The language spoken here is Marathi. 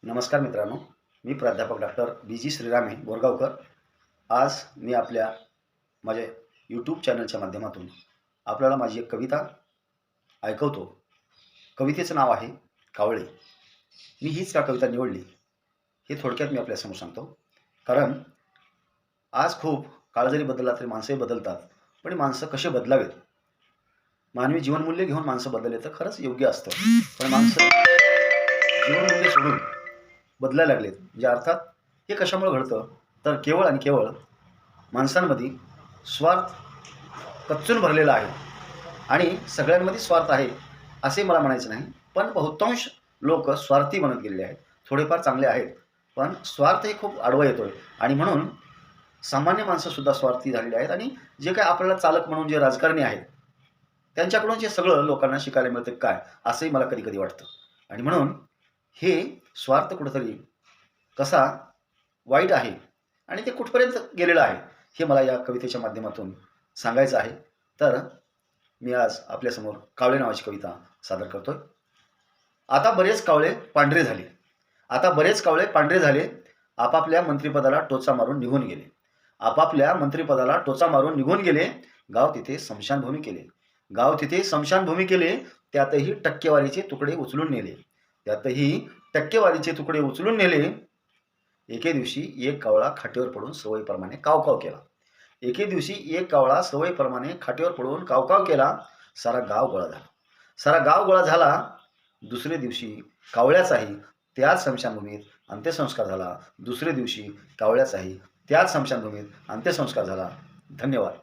नमस्कार मित्रांनो, मी प्राध्यापक डॉक्टर बी जी श्रीरामे बोरगावकर. आज मी माझ्या यूट्यूब चॅनलच्या माध्यमातून आपल्याला माझी एक कविता ऐकवतो. कवितेचं नाव आहे कावळे. मी हीच का कविता निवडली हे थोडक्यात मी आपल्यासमोर सांगतो. कारण आज खूप काळ जरी बदलला तरी माणसंही बदलतात, पण माणसं कसे बदलावेत, मानवी जीवनमूल्य घेऊन माणसं बदलले तर खरंच योग्य असतं. पण माणसं जीवनमूल्य सोडून बदलायला लागलेत. म्हणजे अर्थात हे कशामुळे घडतं, तर केवळ आणि केवळ माणसांमध्ये स्वार्थ कच्चून भरलेला आहे. आणि सगळ्यांमध्ये स्वार्थ आहे असे मला म्हणायचं नाही, पण बहुतांश लोक स्वार्थी बनत गेलेले आहेत. थोडेफार चांगले आहेत, पण स्वार्थ हे खूप आडवा येतोय. आणि म्हणून सामान्य माणसंसुद्धा स्वार्थी झालेली आहेत. आणि जे काय आपल्याला चालक म्हणून जे राजकारणी आहेत, त्यांच्याकडून जे सगळं लोकांना शिकायला मिळतं काय, असंही मला कधी कधी वाटतं. आणि म्हणून हे स्वार्थ कुठंतरी कसा वाईट आहे आणि ते कुठपर्यंत गेलेलं आहे, हे मला या कवितेच्या माध्यमातून सांगायचं आहे. तर मी आज आपल्यासमोर कावळे नावाची कविता सादर करतोय. आता बरेच कावळे पांढरे झाले. आता बरेच कावळे पांढरे झाले. आपापल्या मंत्रिपदाला टोचा मारून निघून गेले. आपापल्या मंत्रिपदाला टोचा मारून निघून गेले. गाव तिथे स्मशानभूमी केले. गाव तिथे स्मशानभूमी केले. त्यातही टक्केवारीचे तुकडे उचलून नेले. त्यातही टक्केवारीचे तुकडे उचलून नेले. एके दिवशी एक कावळा खाटेवर पडून सवयीप्रमाणे कावकाव केला. एके दिवशी एक कावळा सवयीप्रमाणे खाटेवर पडून कावकाव केला. सारा गाव गोळा झाला. सारा गाव गोळा झाला. दुसरे दिवशी कावळ्याचाही त्याच स्मशानभूमीत अंत्यसंस्कार झाला. दुसरे दिवशी कावळ्याचाही त्याच स्मशानभूमीत अंत्यसंस्कार झाला. धन्यवाद.